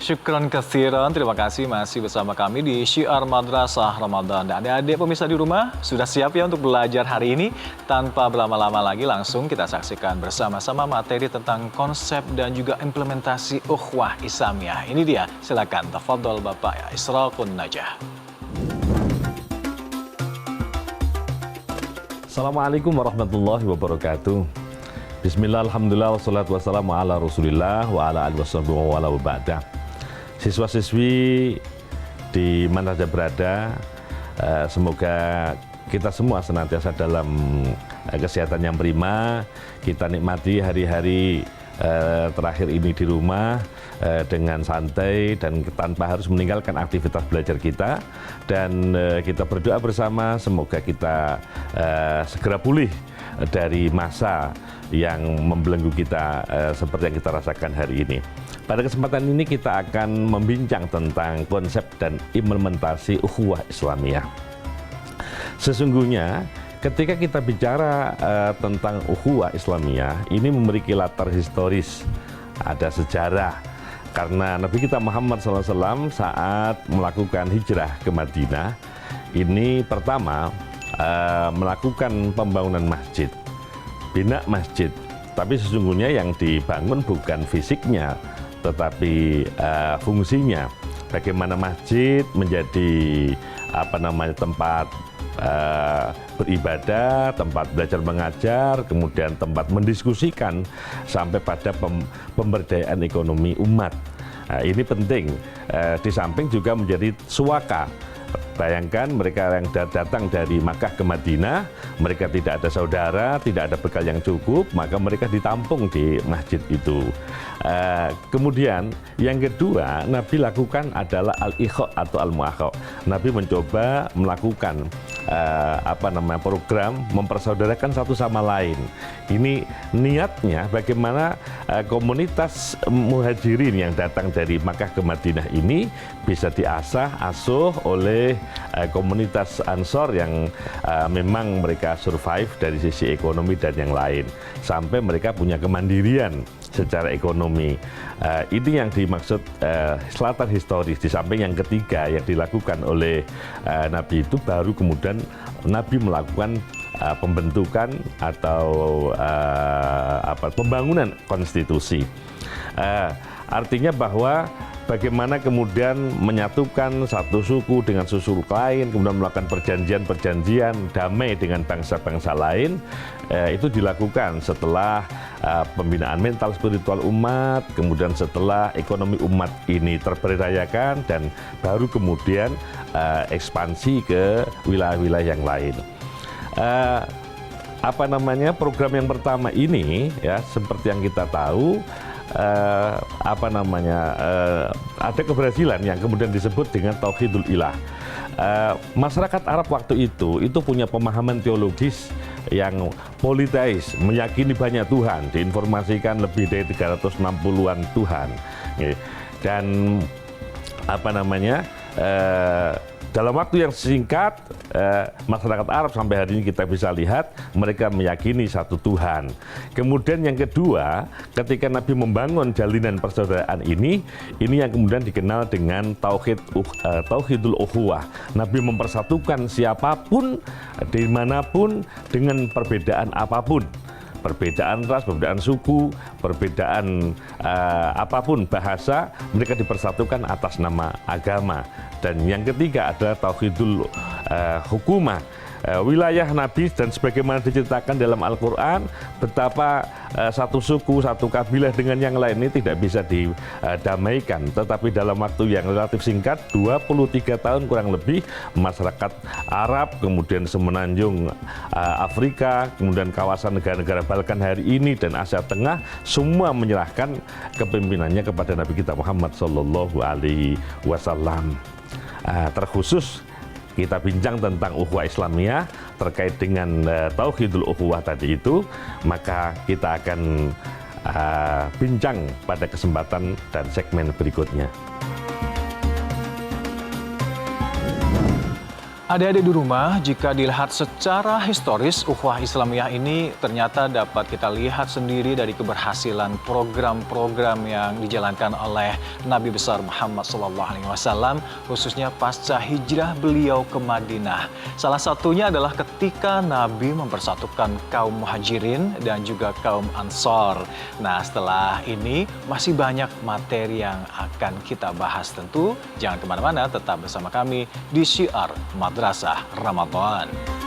Syukron kasiran, terima kasih masih bersama kami di Syiar Madrasah Ramadan. Dan adik-adik pemirsa di rumah, sudah siap ya untuk belajar hari ini? Tanpa berlama-lama lagi, langsung kita saksikan bersama-sama materi tentang konsep dan juga implementasi ukhuwah Islamiyah. Ini dia, silakan tafadhol Bapak Israqun Najah. Assalamualaikum warahmatullahi wabarakatuh. Bismillah, alhamdulillah, wassalatu wassalamu ala rasulillah wa ala alihi wa ala wa ba'da. Siswa-siswi di mana saja berada, semoga kita semua senantiasa dalam kesehatan yang prima. Kita nikmati hari-hari terakhir ini di rumah dengan santai dan tanpa harus meninggalkan aktivitas belajar kita. Dan kita berdoa bersama semoga kita segera pulih dari masa yang membelenggu kita seperti yang kita rasakan hari ini. Pada kesempatan ini kita akan membincang tentang konsep dan implementasi ukhuwah Islamiyah. Sesungguhnya ketika kita bicara tentang ukhuwah Islamiyah, ini memiliki latar historis, ada sejarah. Karena Nabi kita Muhammad SAW saat melakukan hijrah ke Madinah, ini pertama melakukan pembangunan masjid, bina masjid. Tapi sesungguhnya yang dibangun bukan fisiknya, tetapi fungsinya. Bagaimana masjid menjadi tempat beribadah, tempat belajar mengajar, kemudian tempat mendiskusikan sampai pada pemberdayaan ekonomi umat. Nah, ini penting. Di samping juga menjadi suaka. Bayangkan mereka yang datang dari Makkah ke Madinah, mereka tidak ada saudara, tidak ada bekal yang cukup, maka mereka ditampung di masjid itu. Kemudian yang kedua Nabi lakukan adalah al-ikha atau al-muakha. Nabi mencoba melakukan program mempersaudarakan satu sama lain. Ini niatnya bagaimana komunitas muhajirin yang datang dari Makkah ke Madinah ini bisa asuh oleh komunitas Ansor yang memang mereka survive dari sisi ekonomi dan yang lain, sampai mereka punya kemandirian secara ekonomi. Ini yang dimaksud selatan historis. Di samping yang ketiga yang dilakukan oleh Nabi itu, baru kemudian Nabi melakukan pembentukan atau pembangunan konstitusi. Artinya bahwa bagaimana kemudian menyatukan satu suku dengan suku lain, kemudian melakukan perjanjian-perjanjian damai dengan bangsa-bangsa lain, itu dilakukan setelah pembinaan mental spiritual umat, kemudian setelah ekonomi umat ini terberdayakan, dan baru kemudian ekspansi ke wilayah-wilayah yang lain. Program yang pertama ini ya, seperti yang kita tahu, ada keberhasilan yang kemudian disebut dengan tauhidul ilah. Masyarakat Arab waktu itu punya pemahaman teologis yang politeis, meyakini banyak Tuhan, diinformasikan lebih dari 360-an Tuhan. Dan dalam waktu yang singkat, masyarakat Arab sampai hari ini kita bisa lihat mereka meyakini satu Tuhan. Kemudian yang kedua, ketika Nabi membangun jalinan persaudaraan ini yang kemudian dikenal dengan tauhidul ukhuwah. Nabi mempersatukan siapapun, dimanapun, dengan perbedaan apapun. Perbedaan ras, perbedaan suku, perbedaan apapun bahasa, mereka dipersatukan atas nama agama. Dan yang ketiga adalah tauhidul hukumah. Wilayah Nabi dan sebagaimana diceritakan dalam Al-Quran, betapa satu suku, satu kabilah dengan yang lain ini tidak bisa didamaikan. Tetapi dalam waktu yang relatif singkat, 23 tahun kurang lebih, masyarakat Arab, kemudian semenanjung Afrika, kemudian kawasan negara-negara Balkan hari ini dan Asia Tengah, semua menyerahkan kepemimpinannya kepada Nabi kita Muhammad SAW. Terkhusus kita bincang tentang ukhuwah Islamiyah terkait dengan tauhidul ukhuwah tadi itu, maka kita akan bincang pada kesempatan dan segmen berikutnya. Adik-adik di rumah, jika dilihat secara historis, ukhuwah Islamiyah ini ternyata dapat kita lihat sendiri dari keberhasilan program-program yang dijalankan oleh Nabi besar Muhammad SAW, khususnya pasca hijrah beliau ke Madinah. Salah satunya adalah ketika Nabi mempersatukan kaum Muhajirin dan juga kaum Ansor. Nah, setelah ini masih banyak materi yang akan kita bahas tentu. Jangan kemana-mana, tetap bersama kami di Syiar Madrasah Ramadan.